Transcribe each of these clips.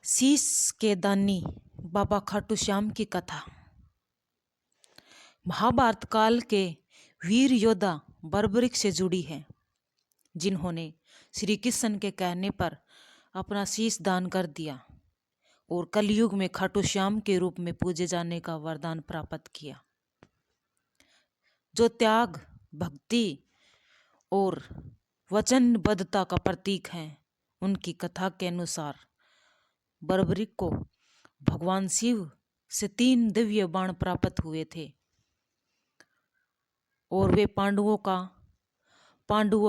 शीश के दानी बाबा खाटू श्याम की कथा। महाभारत काल के वीर योद्धा बर्बरिक से जुड़ी है, जिन्होंने श्री कृष्ण के कहने पर अपना शीश दान कर दिया और कलयुग में खाटू श्याम के रूप में पूजे जाने का वरदान प्राप्त किया। जो त्याग, भक्ति और वचनबद्धता का प्रतीक है, उनकी कथा के अनुसार बर्बरिक को भगवान शिव से 3 दिव्य बाण प्राप्त हुए थे और वे पांडवों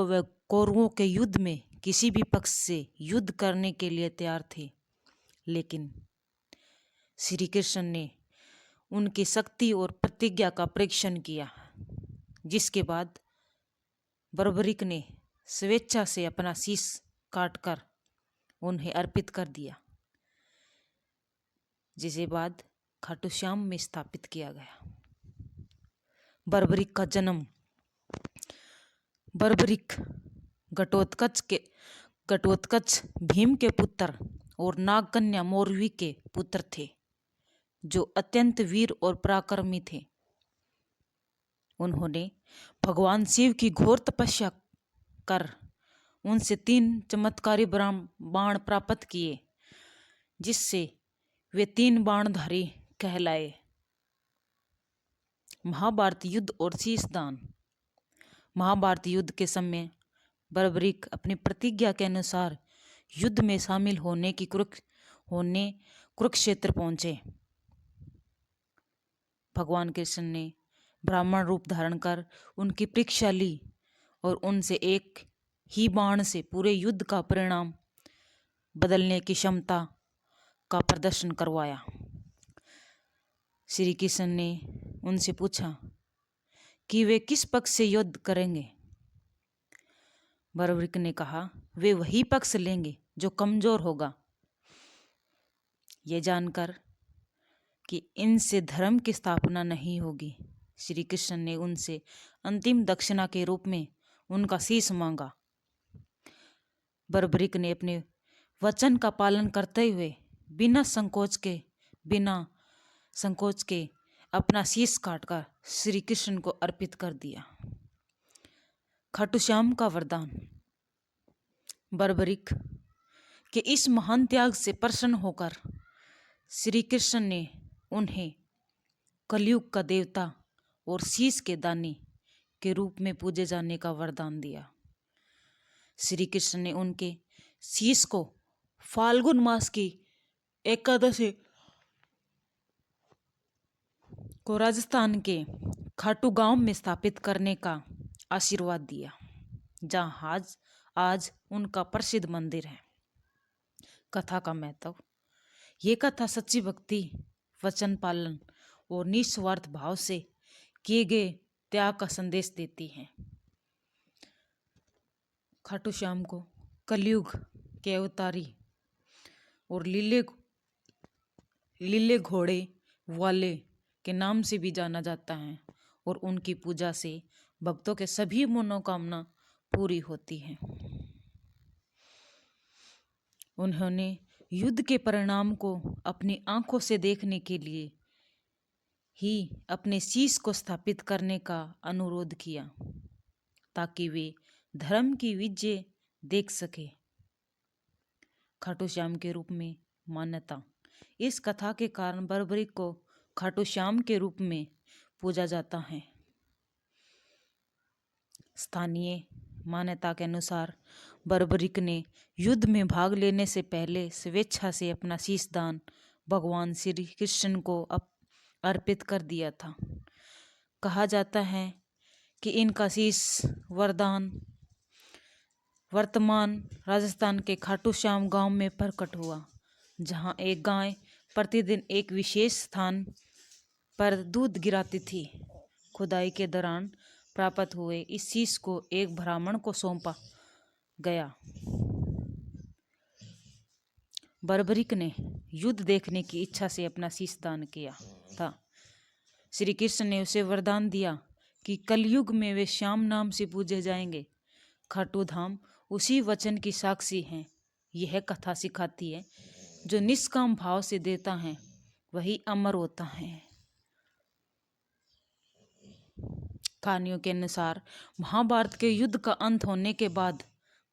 व कौरवों के युद्ध में किसी भी पक्ष से युद्ध करने के लिए तैयार थे। लेकिन श्री कृष्ण ने उनकी शक्ति और प्रतिज्ञा का परीक्षण किया, जिसके बाद बर्बरिक ने स्वेच्छा से अपना शीश काटकर उन्हें अर्पित कर दिया, जिसे बाद खाटू श्याम में स्थापित किया गया। बर्बरिक का जन्म। बर्बरिक घटोत्कच भीम के पुत्र और नागकन्या मौरवी के पुत्र थे, जो अत्यंत वीर और पराक्रमी थे। उन्होंने भगवान शिव की घोर तपस्या कर उनसे 3 चमत्कारी बाण प्राप्त किए, जिससे वे 3 बाणधारी कहलाए। महाभारत युद्ध और शीश दान। महाभारत युद्ध के समय बर्बरिक अपनी प्रतिज्ञा के अनुसार युद्ध में शामिल होने कुरुक्षेत्र पहुंचे। भगवान कृष्ण ने ब्राह्मण रूप धारण कर उनकी परीक्षा ली और उनसे एक ही बाण से पूरे युद्ध का परिणाम बदलने की क्षमता का प्रदर्शन करवाया। श्री कृष्ण ने उनसे पूछा कि वे किस पक्ष से युद्ध करेंगे। बर्बरिक ने कहा, वे वही पक्ष लेंगे जो कमजोर होगा। ये जानकर कि इनसे धर्म की स्थापना नहीं होगी, श्री कृष्ण ने उनसे अंतिम दक्षिणा के रूप में उनका शीश मांगा। बर्बरिक ने अपने वचन का पालन करते हुए बिना संकोच के अपना शीश काटकर श्री कृष्ण को अर्पित कर दिया। खाटू श्याम का वरदान। बर्बरिक के इस महान त्याग से प्रसन्न होकर श्री कृष्ण ने उन्हें कलयुग का देवता और शीश के दानी के रूप में पूजे जाने का वरदान दिया। श्री कृष्ण ने उनके शीश को फाल्गुन मास की एकादशी को राजस्थान के खाटू गांव में स्थापित करने का आशीर्वाद दिया, जहां आज उनका प्रसिद्ध मंदिर है। कथा का महत्व। ये कथा सच्ची भक्ति, वचन पालन और निस्वार्थ भाव से किए गए त्याग का संदेश देती है। खाटू श्याम को कलयुग के अवतारी और लीले घोड़े वाले के नाम से भी जाना जाता है और उनकी पूजा से भक्तों के सभी मनोकामना पूरी होती है। उन्होंने युद्ध के परिणाम को अपनी आंखों से देखने के लिए ही अपने शीश को स्थापित करने का अनुरोध किया, ताकि वे धर्म की विजय देख सके। खाटू श्याम के रूप में मान्यता। इस कथा के कारण बर्बरिक को खाटू श्याम के रूप में पूजा जाता है। स्थानीय मान्यता के अनुसार बर्बरिक ने युद्ध में भाग लेने से पहले स्वेच्छा से अपना शीश दान भगवान श्री कृष्ण को अर्पित कर दिया था। कहा जाता है कि इनका शीश वर्तमान राजस्थान के खाटू श्याम गांव में प्रकट हुआ, जहां एक गाय प्रतिदिन एक विशेष स्थान पर दूध गिराती थी। खुदाई के दौरान प्राप्त हुए इस शीश को एक ब्राह्मण को सौंपा गया। बर्बरिक ने युद्ध देखने की इच्छा से अपना शीश दान किया था। श्री कृष्ण ने उसे वरदान दिया कि कलयुग में वे श्याम नाम से पूजे जाएंगे। खाटू धाम उसी वचन की साक्षी हैं। यह कथा सिखाती है जो निष्काम भाव से देता है वही अमर होता है। कहानियों के अनुसार महाभारत के युद्ध का अंत होने के बाद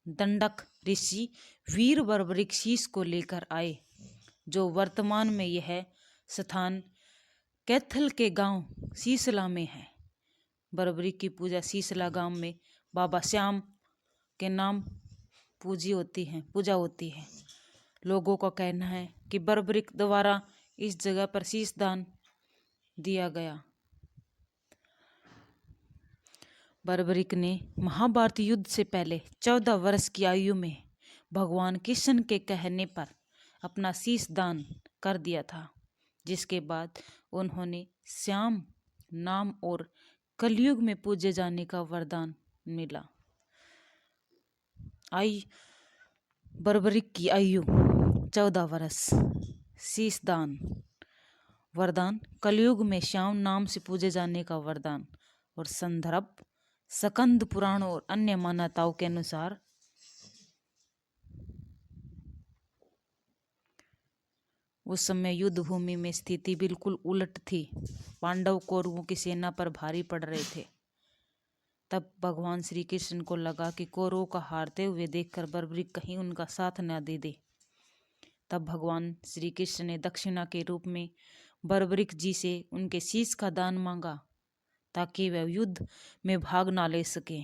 दंडक ऋषि वीर बर्बरिक शीश को लेकर आए, जो वर्तमान में यह स्थान कैथल के गांव सीसला में है। बर्बरिक की पूजा सीसला गांव में बाबा श्याम के नाम पूजा होती है। लोगों का कहना है कि बर्बरिक द्वारा इस जगह पर शीश दान दिया गया। बर्बरिक ने महाभारत युद्ध से पहले 14 वर्ष की आयु में भगवान कृष्ण के कहने पर अपना शीश दान कर दिया था, जिसके बाद उन्होंने श्याम नाम और कलयुग में पूजे जाने का वरदान मिला। बर्बरिक की आयु 14 वर्ष, शीश दान, वरदान कलयुग में श्याम नाम से पूजे जाने का वरदान। और संदर्भ स्कंद पुराण और अन्य मान्यताओं के अनुसार उस समय युद्ध भूमि में स्थिति बिल्कुल उलट थी। पांडव कौरवों की सेना पर भारी पड़ रहे थे। तब भगवान श्री कृष्ण को लगा कि कौरवों का हारते हुए देखकर बर्बरिक कहीं उनका साथ न दे दे। तब भगवान श्री कृष्ण ने दक्षिणा के रूप में बर्बरिक जी से उनके शीश का दान मांगा, ताकि वह युद्ध में भाग ना ले सके।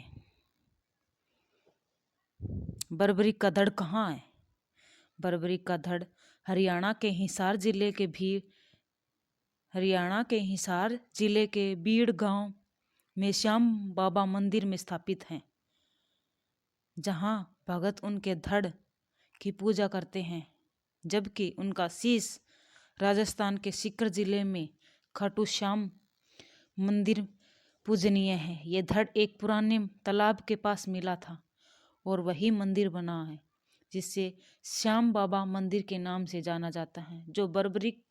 बर्बरिक का धड़ कहाँ है? बर्बरिक का धड़ हरियाणा के हिसार जिले के बीड़ गांव में श्याम बाबा मंदिर में स्थापित है, जहां भगत उनके धड़ की पूजा करते हैं। जबकि उनका शीश राजस्थान के सीकर जिले में खाटू श्याम मंदिर पूजनीय है। यह धड़ एक पुराने तालाब के पास मिला था और वही मंदिर बना है, जिससे श्याम बाबा मंदिर के नाम से जाना जाता है, जो बर्बरिक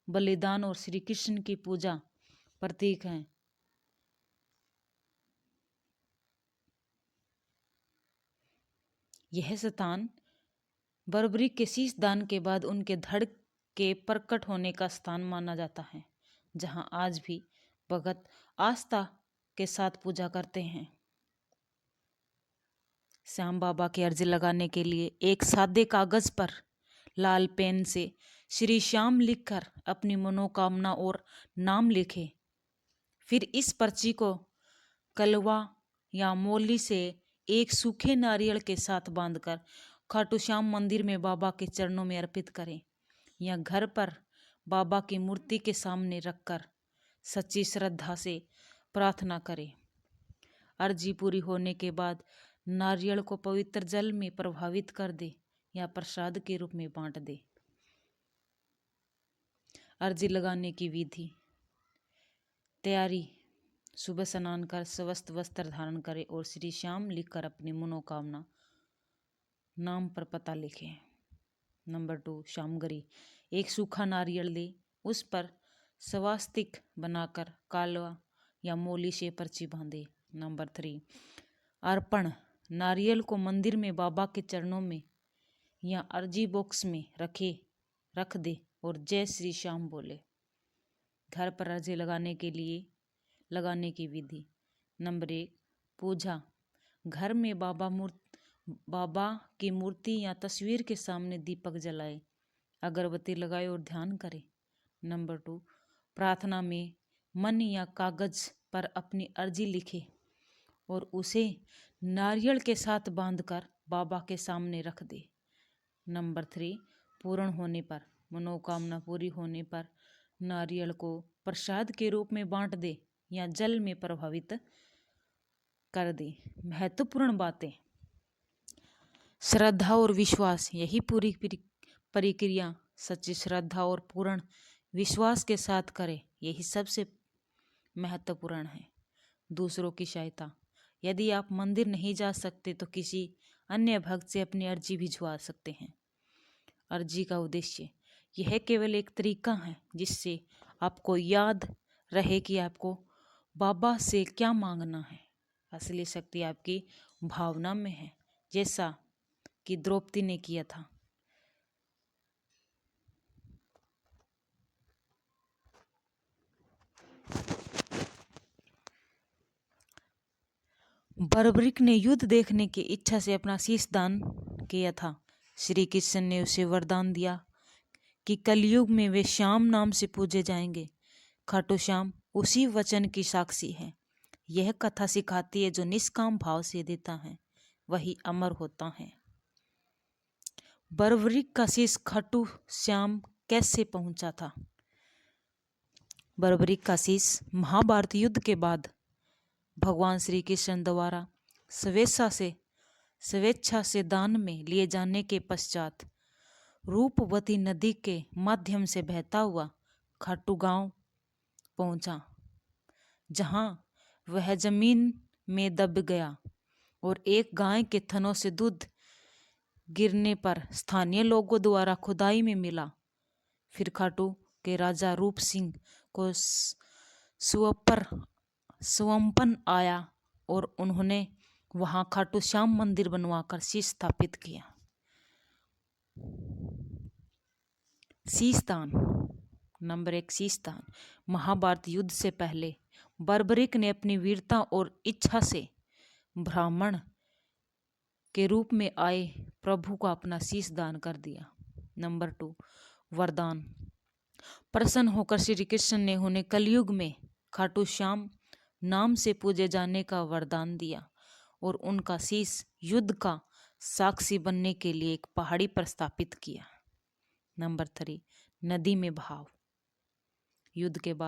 बलिदान और श्री कृष्ण की पूजा प्रतीक हैं। यह स्थान बर्बरिक के शीश दान के बाद उनके धड़ के प्रकट होने का स्थान माना जाता है, जहां आज भी भगत आस्था के साथ पूजा करते हैं। श्याम बाबा की अर्जी लगाने के लिए एक सादे कागज पर लाल पेन से श्री श्याम लिखकर अपनी मनोकामना और नाम लिखे। फिर इस पर्ची को कलवा या मोली से एक सूखे नारियल के साथ बांधकर खाटू श्याम मंदिर में बाबा के चरणों में अर्पित करें, या घर पर बाबा की मूर्ति के सामने रखकर सच्ची श्रद्धा से प्रार्थना करें। अर्जी पूरी होने के बाद नारियल को पवित्र जल में प्रभावित कर दे या प्रसाद के रूप में बांट दे। अर्जी लगाने की विधि। तैयारी: सुबह स्नान कर स्वस्थ वस्त्र धारण करें और श्री श्याम लिखकर अपनी मनोकामना नाम पर पता लिखें। नंबर 2, शामगरी। एक सूखा नारियल ले, उस पर स्वास्तिक बनाकर कालवा या मोली से पर्ची बांधे। नंबर 3, अर्पण। नारियल को मंदिर में बाबा के चरणों में या अर्जी बॉक्स में रख दे और जय श्री श्याम बोले। घर पर अर्जी लगाने की विधि। नंबर 1, पूजा। घर में बाबा की मूर्ति या तस्वीर के सामने दीपक जलाए, अगरबत्ती लगाए और ध्यान करें। नंबर 2, प्रार्थना में मन या कागज पर अपनी अर्जी लिखे और उसे नारियल के साथ बांधकर बाबा के सामने रख दे। नंबर 3, पूर्ण होने पर, मनोकामना पूरी होने पर नारियल को प्रसाद के रूप में बांट दे या जल में प्रभावित कर दे। महत्वपूर्ण बातें: श्रद्धा और विश्वास। यही पूरी प्रक्रिया सच्ची श्रद्धा और पूर्ण विश्वास के साथ करें, यही सबसे महत्वपूर्ण है। दूसरों की सहायता। यदि आप मंदिर नहीं जा सकते तो किसी अन्य भक्त से अपनी अर्जी भिजवा सकते हैं। अर्जी का उद्देश्य: यह केवल एक तरीका है जिससे आपको याद रहे कि आपको बाबा से क्या मांगना है। असली शक्ति आपकी भावना में है, जैसा कि द्रौपदी ने किया था। बर्बरिक ने युद्ध देखने की इच्छा से अपना शीश दान किया था। श्री कृष्ण ने उसे वरदान दिया कि कलयुग में वे श्याम नाम से पूजे जाएंगे। खाटू श्याम उसी वचन की साक्षी है। यह कथा सिखाती है जो निष्काम भाव से देता है वही अमर होता है। बर्बरिक का शीश खाटू श्याम कैसे पहुंचा था? बर्बरिक का शीश महाभारत युद्ध के बाद भगवान श्री कृष्ण द्वारा स्वेच्छा से दान में लिए जाने के पश्चात रूपवती नदी के माध्यम से बहता हुआ खाटू गांव पहुंचा, जहां वह जमीन में दब गया और एक गाय के थनों से दूध गिरने पर स्थानीय लोगों द्वारा खुदाई में मिला। फिर खाटू के राजा रूप सिंह को स्वंपन आया और उन्होंने वहां खाटू श्याम मंदिर बनवाकर शीश स्थापित किया। शीश दान। नंबर 1, शीश दान। महाभारत युद्ध से पहले बर्बरिक ने अपनी वीरता और इच्छा से ब्राह्मण के रूप में आए प्रभु को अपना शीश दान कर दिया। नंबर 2, वरदान। प्रसन्न होकर श्री कृष्ण ने उन्हें कलयुग में खाटू श्याम नाम से पूजे जाने का वरदान दिया और उनका शीश युद्ध का साक्षी बनने के लिए एक पहाड़ी पर स्थापित किया। नंबर 3, नदी में भाव। युद्ध के बाद